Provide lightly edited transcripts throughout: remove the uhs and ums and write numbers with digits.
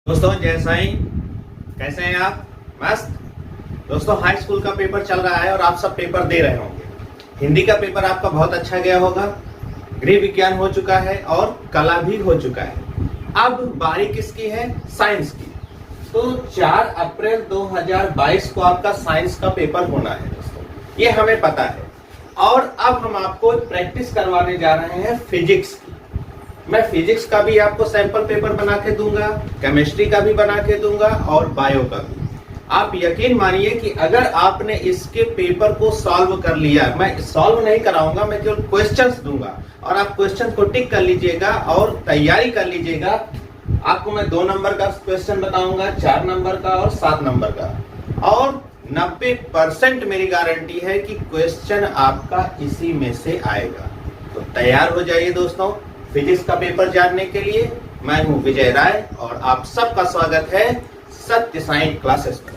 दोस्तों जय साईं, कैसे हैं आप? मस्त। दोस्तों हाई स्कूल का पेपर चल रहा है और आप सब पेपर दे रहे होंगे। हिंदी का पेपर आपका बहुत अच्छा गया होगा, गृह विज्ञान हो चुका है और कला भी हो चुका है। अब बारी किसकी है? साइंस की। तो 4 अप्रैल 2022 को आपका साइंस का पेपर होना है दोस्तों, ये हमें पता है। और अब हम आपको प्रैक्टिस करवाने जा रहे हैं फिजिक्स की। मैं फिजिक्स का भी आपको सैंपल पेपर बना के दूंगा, केमिस्ट्री का भी बना के दूंगा और बायो का भी। आप यकीन मानिए कि अगर आपने इसके पेपर को सॉल्व कर लिया, मैं सॉल्व नहीं कराऊंगा, मैं केवल क्वेश्चंस दूंगा और आप क्वेश्चन को टिक कर लीजिएगा और तैयारी कर लीजिएगा। आपको मैं 2 नंबर का क्वेश्चन बताऊंगा, 4 नंबर का और 7 नंबर का, और 90% मेरी गारंटी है कि क्वेश्चन आपका इसी में से आएगा। तो तैयार हो जाइए दोस्तों फिजिक्स का पेपर जानने के लिए। मैं हूं विजय राय और आप सबका स्वागत है सत्य साईं क्लासेस में।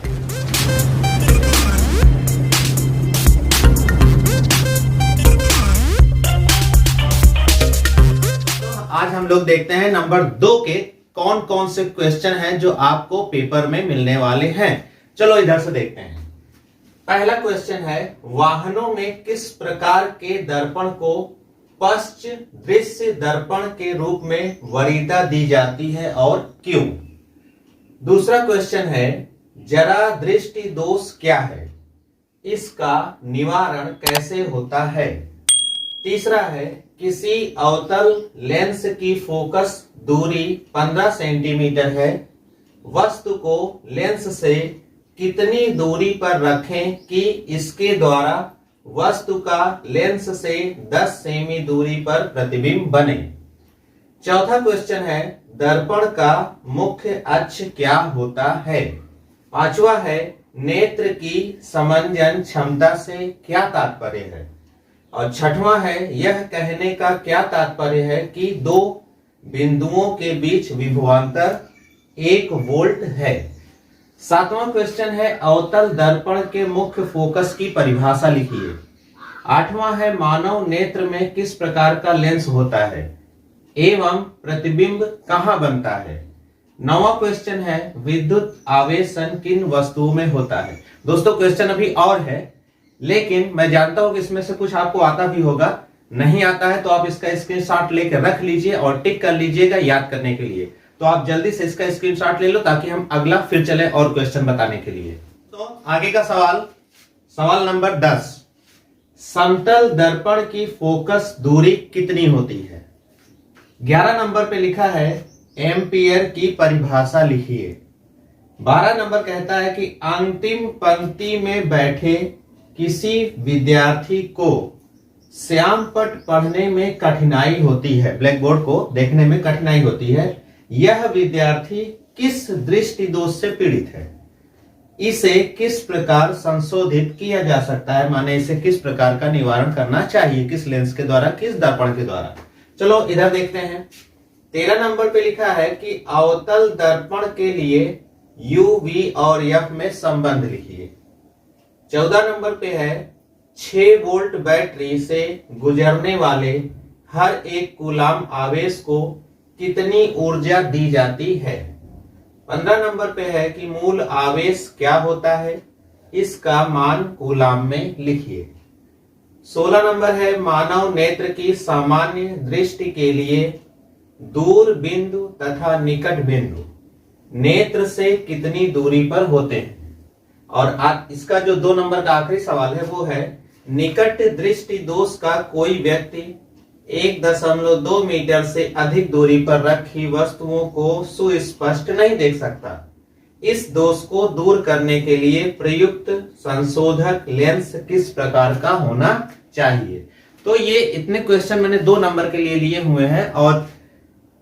तो आज हम लोग देखते हैं नंबर 2 के कौन कौन से क्वेश्चन हैं जो आपको पेपर में मिलने वाले हैं। चलो इधर से देखते हैं। पहला क्वेश्चन है, वाहनों में किस प्रकार के दर्पण को पश्च दृश्य दर्पण के रूप में वरीयता दी जाती है और क्यों? दूसरा क्वेश्चन है, जरा दृष्टि दोष क्या है, इसका निवारण कैसे होता है? तीसरा है, किसी अवतल लेंस की फोकस दूरी 15 सेंटीमीटर है, वस्तु को लेंस से कितनी दूरी पर रखें कि इसके द्वारा वस्तु का लेंस से 10 सेमी दूरी पर प्रतिबिंब बने? चौथा क्वेश्चन है, दर्पण का मुख्य अक्ष क्या होता है? पांचवा है, नेत्र की समंजन क्षमता से क्या तात्पर्य है? और छठवां है, यह कहने का क्या तात्पर्य है कि 2 बिंदुओं के बीच विभवांतर 1 वोल्ट है? सातवां क्वेश्चन है, अवतल दर्पण के मुख्य फोकस की परिभाषा लिखिए। आठवां है, मानव नेत्र में किस प्रकार का लेंस होता है एवं प्रतिबिंब कहां बनता है? नौवां क्वेश्चन है, विद्युत आवेशन किन वस्तुओं में होता है? दोस्तों क्वेश्चन अभी और है, लेकिन मैं जानता हूं कि इसमें से कुछ आपको आता भी होगा, नहीं आता है तो आप इसका स्क्रीनशॉट लेकर रख लीजिए और टिक कर लीजिएगा याद करने के लिए। तो आप जल्दी से इसका स्क्रीनशॉट ले लो ताकि हम अगला फिर चले और क्वेश्चन बताने के लिए। तो आगे का सवाल नंबर 10, समतल दर्पण की फोकस दूरी कितनी होती है? 11 नंबर पे लिखा है, एम्पियर की परिभाषा लिखिए। 12 नंबर कहता है कि अंतिम पंक्ति में बैठे किसी विद्यार्थी को श्यामपट्ट पढ़ने में कठिनाई होती है, ब्लैक बोर्ड को देखने में कठिनाई होती है, यह विद्यार्थी किस दृष्टि दोष से पीड़ित है? इसे किस प्रकार संशोधित किया जा सकता है, माने इसे किस प्रकार का निवारण करना चाहिए, किस लेंस के द्वारा, किस दर्पण के द्वारा? चलो इधर देखते हैं। 13 नंबर पे लिखा है कि अवतल दर्पण के लिए U, V और F में संबंध लिखिए। 14 नंबर पे है, 6 वोल्ट बैटरी से गुजरने वाले हर एक कूलाम आवेश को कितनी ऊर्जा दी जाती है? 15 नंबर पे है कि मूल आवेश क्या होता है, इसका मान कूलाम में लिखिए। 16 नंबर है, मानव नेत्र की सामान्य दृष्टि के लिए दूर बिंदु तथा निकट बिंदु नेत्र से कितनी दूरी पर होते हैं? और इसका जो 2 नंबर का आखिरी सवाल है वो है, निकट दृष्टि दोष का कोई व्यक्ति 1.2 मीटर से अधिक दूरी पर रखी वस्तुओं को सुस्पष्ट नहीं देख सकता। इस दोष को दूर करने के लिए प्रयुक्त संशोधक लेंस किस प्रकार का होना चाहिए? तो ये इतने क्वेश्चन मैंने 2 नंबर के लिए लिए हुए हैं और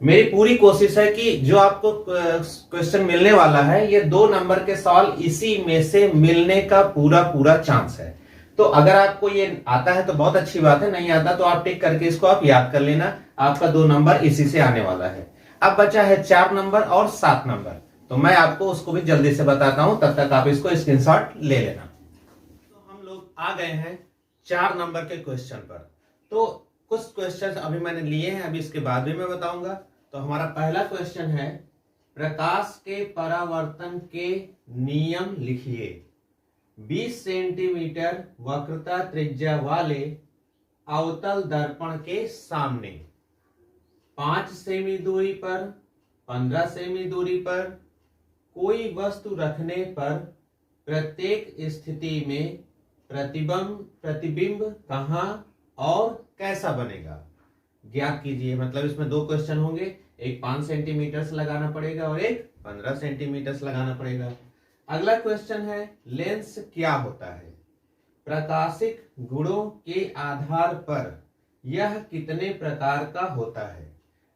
मेरी पूरी कोशिश है कि जो आपको क्वेश्चन मिलने वाला है ये 2 नंबर के सवाल इसी में से मिलने का पूरा चांस है। तो अगर आपको ये आता है तो बहुत अच्छी बात है, नहीं आता तो आप टिक करके इसको आप याद कर लेना, आपका 2 नंबर इसी से आने वाला है। अब बचा है 4 नंबर और 7 नंबर, तो मैं आपको उसको भी जल्दी से बताता हूं, तब तक आप इसको स्क्रीनशॉट ले लेना। तो हम लोग आ गए हैं 4 नंबर के क्वेश्चन पर। तो कुछ क्वेश्चन अभी मैंने लिए हैं, अभी इसके बाद भी मैं बताऊंगा। तो हमारा पहला क्वेश्चन है, प्रकाश के परावर्तन के नियम लिखिए। 20 सेंटीमीटर वक्रता त्रिज्या वाले अवतल दर्पण के सामने 5 सेमी दूरी पर, 15 सेमी दूरी पर कोई वस्तु रखने पर प्रत्येक स्थिति में प्रतिबिंब कहां और कैसा बनेगा ज्ञात कीजिए। मतलब इसमें दो क्वेश्चन होंगे, एक 5 सेंटीमीटर से लगाना पड़ेगा और एक 15 सेंटीमीटर से लगाना पड़ेगा। अगला क्वेश्चन है लेंस क्या होता है? प्रकाशिक गुणों के आधार पर यह कितने प्रकार का होता है?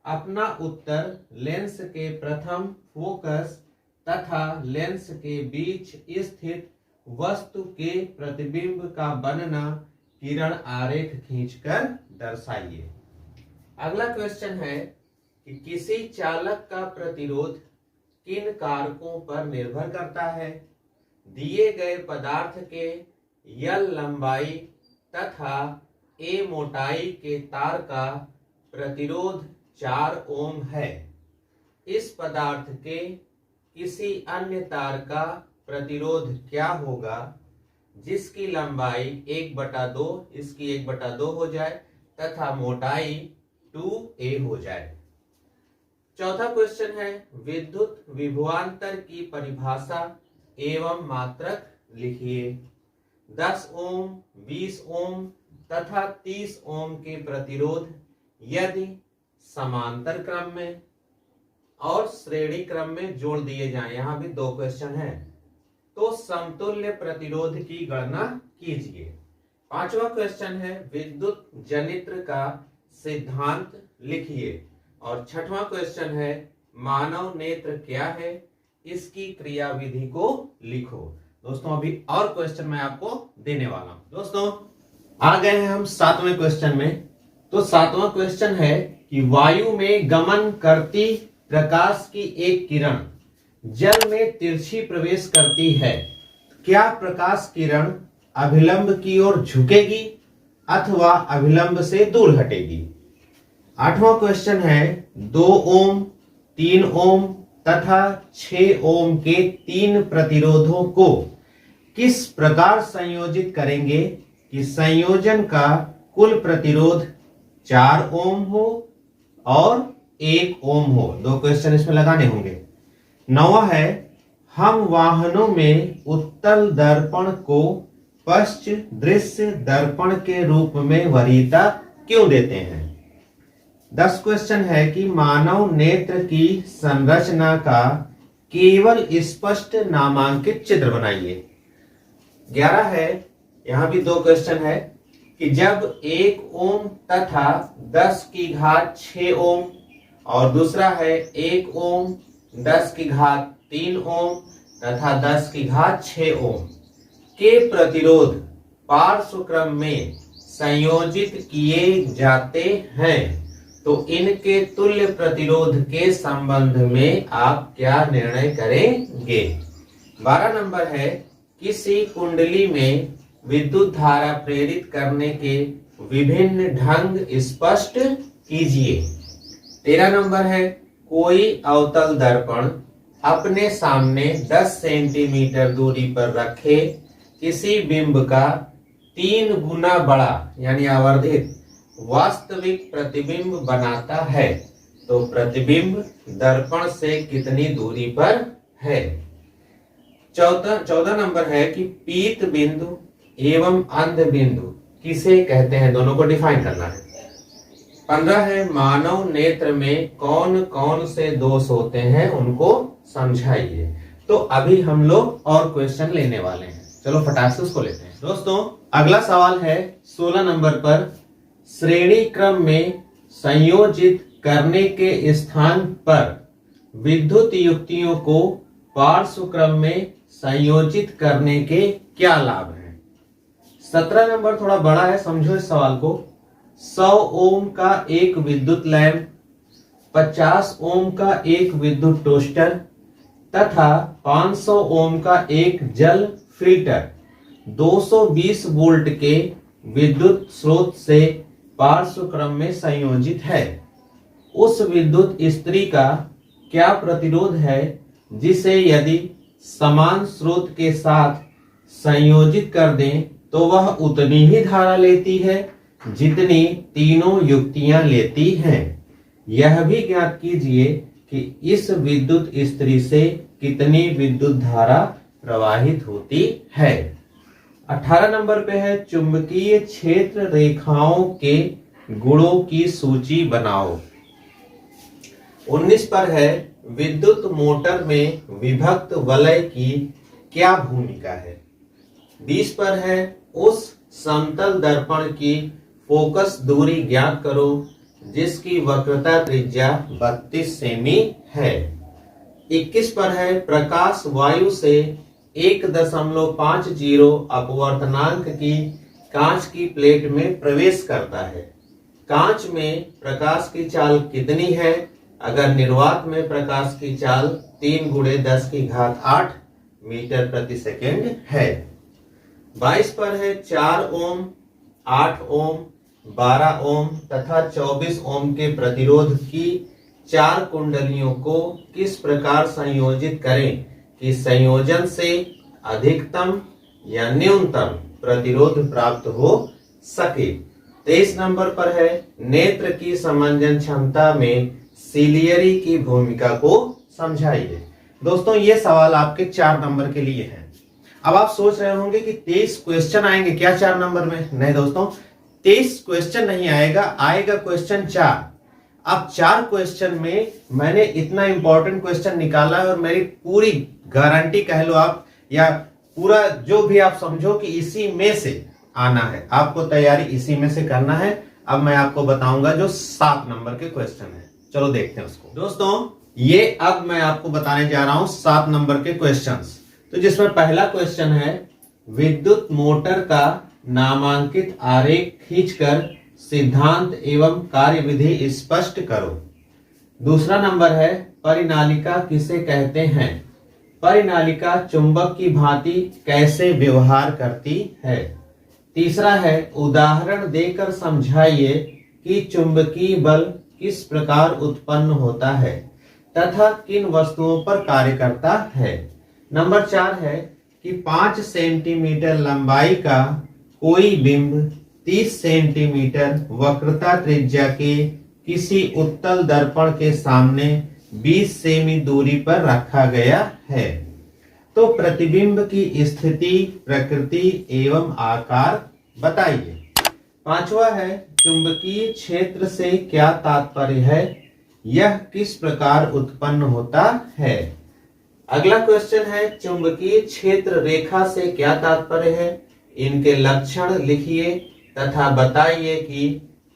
अपना उत्तर लेंस के प्रथम फोकस तथा लेंस के बीच स्थित वस्तु के प्रतिबिंब का बनना किरण आरेख खींचकर दर्शाइए। अगला क्वेश्चन है कि किसी चालक का प्रतिरोध किन कारकों पर निर्भर करता है? दिए गए पदार्थ के L लंबाई तथा A मोटाई के तार का प्रतिरोध 4 ओम है। इस पदार्थ के किसी अन्य तार का प्रतिरोध क्या होगा जिसकी लंबाई 1/2 इसकी 1/2 हो जाए तथा मोटाई 2a हो जाए। चौथा क्वेश्चन है विद्युत विभवांतर की परिभाषा एवं मात्रक लिखिए। 10 ओम, 20 ओम तथा 30 ओम के प्रतिरोध यदि समांतर क्रम में और श्रेणी क्रम में जोड़ दिए जाएं, यहां भी दो क्वेश्चन हैं, तो समतुल्य प्रतिरोध की गणना कीजिए। पांचवा क्वेश्चन है विद्युत जनित्र का सिद्धांत लिखिए। और छठवां क्वेश्चन है मानव नेत्र क्या है, इसकी क्रियाविधि को लिखो। दोस्तों अभी और क्वेश्चन मैं आपको देने वाला हूं। दोस्तों आ गए हैं हम 7वें क्वेश्चन में। तो 7वां क्वेश्चन है कि वायु में गमन करती प्रकाश की एक किरण जल में तिरछी प्रवेश करती है, क्या प्रकाश किरण अभिलंब की ओर झुकेगी अथवा अभिलंब से दूर हटेगी? 8वां क्वेश्चन है 2 ओम, 3 ओम तथा 6 ओम के 3 प्रतिरोधों को किस प्रकार संयोजित करेंगे कि संयोजन का कुल प्रतिरोध 4 ओम हो और 1 ओम हो? दो क्वेश्चन इसमें लगाने होंगे। 9वां है हम वाहनों में उत्तल दर्पण को पश्च दृश्य दर्पण के रूप में वरीयता क्यों देते हैं? 10 क्वेश्चन है कि मानव नेत्र की संरचना का केवल स्पष्ट नामांकित चित्र बनाइए। 11 है, यहां भी दो क्वेश्चन है कि जब 1 ओम तथा 10⁻6 ओम और दूसरा है 1 ओम 10⁻3 ओम तथा 10⁻6 ओम के प्रतिरोध पार्श्व क्रम में संयोजित किए जाते हैं, तो इनके तुल्य प्रतिरोध के संबंध में आप क्या निर्णय करेंगे? 12 नंबर है किसी कुंडली में विद्युत धारा प्रेरित करने के विभिन्न ढंग स्पष्ट कीजिए। 13 नंबर है कोई अवतल दर्पण अपने सामने 10 सेंटीमीटर दूरी पर रखे किसी बिंब का 3 गुना बड़ा यानी आवर्धित वास्तविक प्रतिबिंब बनाता है, तो प्रतिबिंब दर्पण से कितनी दूरी पर है? 14 नंबर है कि पीत बिंदु एवं अंध बिंदु किसे कहते हैं, दोनों को डिफाइन करना है। 15 है मानव नेत्र में कौन कौन से दोष होते हैं उनको समझाइए। तो अभी हम लोग और क्वेश्चन लेने वाले हैं, चलो फटाक से उसको लेते हैं। दोस्तों अगला सवाल है 16 नंबर पर श्रेणी क्रम में संयोजित करने के स्थान पर विद्युत युक्तियों को पार्श्व क्रम में संयोजित करने के क्या लाभ हैं? 17 नंबर थोड़ा बड़ा है, समझो इस सवाल को। 100 ओम का एक विद्युत लैंप, 50 ओम का एक विद्युत टोस्टर तथा 500 ओम का एक जल फिल्टर 220 वोल्ट के विद्युत स्रोत से पार्श्व क्रम में संयोजित है। उस विद्युत स्त्री का क्या प्रतिरोध है जिसे यदि समान स्रोत के साथ संयोजित कर दें तो वह उतनी ही धारा लेती है जितनी तीनों युक्तियां लेती हैं। यह भी ज्ञात कीजिए कि इस विद्युत इस्त्री से कितनी विद्युत धारा प्रवाहित होती है। 18 नंबर पे है चुंबकीय क्षेत्र रेखाओं के गुणों की सूची बनाओ। 19 पर है विद्युत मोटर में विभक्त वलय की क्या भूमिका है। 20 पर है उस समतल दर्पण की फोकस दूरी ज्ञात करो जिसकी वक्रता त्रिज्या 32 सेमी है। 21 पर है प्रकाश वायु से 1.50 अपवर्तनांक की कांच की प्लेट में प्रवेश करता है। कांच में प्रकाश की चाल कितनी है अगर निर्वात में प्रकाश की चाल 3 × 10⁸ मीटर प्रति सेकेंड है। 22 पर है 4 ओम, 8 ओम, 12 ओम तथा 24 ओम के प्रतिरोध की 4 कुंडलियों को किस प्रकार संयोजित करें कि संयोजन से अधिकतम या न्यूनतम प्रतिरोध प्राप्त हो सके। 23 नंबर पर है नेत्र की समंजन क्षमता में सिलियरी की भूमिका को समझाइए। दोस्तों ये सवाल आपके 4 नंबर के लिए है। अब आप सोच रहे होंगे कि 23 क्वेश्चन आएंगे क्या 4 नंबर में? नहीं दोस्तों, 23 क्वेश्चन नहीं आएगा, आएगा क्वेश्चन 4। अब 4 क्वेश्चन में मैंने इतना इंपॉर्टेंट क्वेश्चन निकाला है और मेरी पूरी गारंटी कह लो आप, या पूरा जो भी आप समझो कि इसी में से आना है, आपको तैयारी इसी में से करना है। अब मैं आपको बताऊंगा जो 7 नंबर के क्वेश्चन है। चलो देखते हैं उसको। दोस्तों ये अब मैं आपको बताने जा रहा हूं 7 नंबर के क्वेश्चंस। तो जिसमें पहला क्वेश्चन है विद्युत मोटर का नामांकित आरेख खींचकर सिद्धांत एवं कार्यविधि स्पष्ट करो। दूसरा नंबर है परिनालिका किसे कहते हैं? परिनालिका चुंबक की भांति कैसे व्यवहार करती है? तीसरा है उदाहरण देकर समझाइए कि चुंबकीय बल किस प्रकार उत्पन्न होता है तथा किन वस्तुओं पर कार्य करता है। नंबर 4 है कि 5 सेंटीमीटर लंबाई का कोई बिंब 30 सेंटीमीटर वक्रता त्रिज्या के किसी उत्तल दर्पण के सामने 20 सेमी दूरी पर रखा गया है तो प्रतिबिंब की स्थिति, प्रकृति एवं आकार बताइए। 5वां है चुंबकीय क्षेत्र से क्या तात्पर्य है, यह किस प्रकार उत्पन्न होता है। अगला क्वेश्चन है चुंबकीय क्षेत्र रेखा से क्या तात्पर्य है, इनके लक्षण लिखिए तथा बताइए कि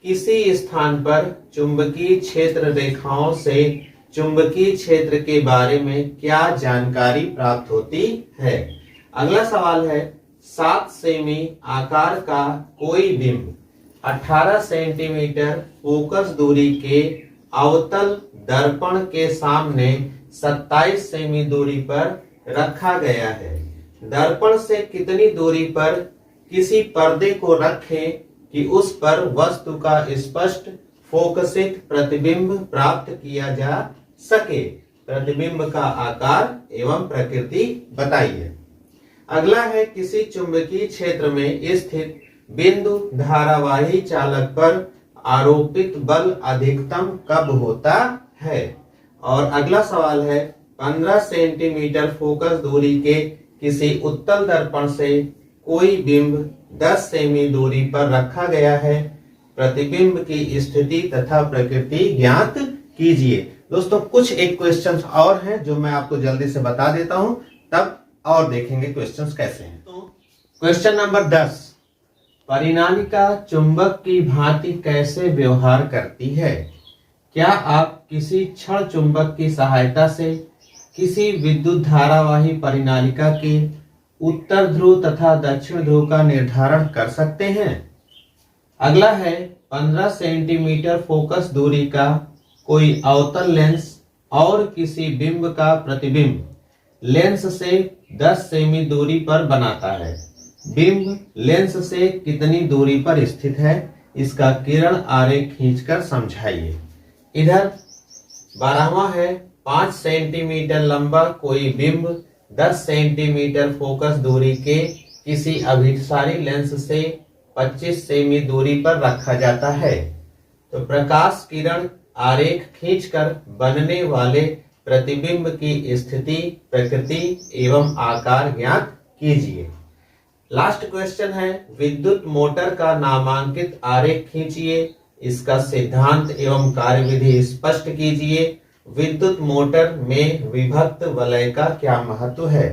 किसी स्थान पर चुंबकीय क्षेत्र रेखाओं से चुंबकीय क्षेत्र के बारे में क्या जानकारी प्राप्त होती है। अगला सवाल है 7 सेमी आकार का कोई बिंब 18 सेंटीमीटर फोकस दूरी के अवतल दर्पण के सामने 27 सेमी दूरी पर रखा गया है। दर्पण से कितनी दूरी पर किसी पर्दे को रखें कि उस पर वस्तु का स्पष्ट फोकसित प्रतिबिंब प्राप्त किया जा सके। प्रतिबिंब का आकार एवं प्रकृति बताइए। अगला है किसी चुंबकीय क्षेत्र में स्थित बिंदु धारावाही चालक पर आरोपित बल अधिकतम कब होता है। और अगला सवाल है 15 सेंटीमीटर फोकस दूरी के किसी उत्तल दर्पण से कोई बिंब 10 सेमी दूरी पर रखा गया है, प्रतिबिंब की स्थिति तथा प्रकृति ज्ञात कीजिए। दोस्तों कुछ एक क्वेश्चन और हैं जो मैं आपको जल्दी से बता देता हूं, तब और देखेंगे क्वेश्चंस कैसे हैं। तो क्वेश्चन नंबर 10, परिनालिका चुंबक की भांति कैसे व्यवहार करती है। क्या आप किसी क्षण चुंबक की सहायता से किसी विद्युत धारावाही परिनालिका के उत्तर ध्रुव तथा दक्षिण ध्रुव का निर्धारण कर सकते हैं। अगला है 15 सेंटीमीटर फोकस दूरी का कोई अवतल लेंस और किसी बिंब का प्रतिबिंब लेंस से 10 सेमी दूरी पर बनाता है। बिंब लेंस से कितनी दूरी पर स्थित है, इसका किरण आरेख खींचकर समझाइए। इधर 12वां है 5 सेंटीमीटर लंबा कोई बिंब 10 सेंटीमीटर फोकस दूरी के किसी अभिसारी लेंस से 25 सेमी दूरी पर रखा जाता है। तो प्रकाश किरण आरेख खींचकर बनने वाले प्रतिबिंब की स्थिति, प्रकृति एवं आकार ज्ञात कीजिए। लास्ट क्वेश्चन है, विद्युत मोटर का नामांकित आरेख खींचिए, इसका सिद्धांत एवं कार्यविधि स्पष्ट कीजिए। विद्युत मोटर में विभक्त वलय का क्या महत्व है।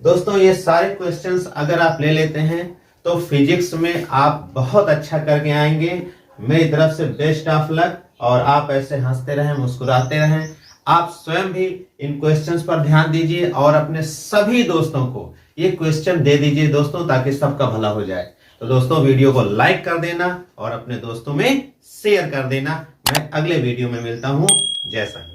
दोस्तों ये सारे क्वेश्चंस अगर आप ले लेते हैं तो फिजिक्स में आप बहुत अच्छा करके आएंगे। मेरी तरफ से बेस्ट ऑफ लक, और आप ऐसे हंसते रहें, मुस्कुराते रहें। आप स्वयं भी इन क्वेश्चंस पर ध्यान दीजिए और अपने सभी दोस्तों को ये क्वेश्चन दे दीजिए दोस्तों, ताकि सबका भला हो जाए। तो दोस्तों वीडियो को लाइक कर देना और अपने दोस्तों में शेयर कर देना। मैं अगले वीडियो में मिलता हूं। जय हिंद।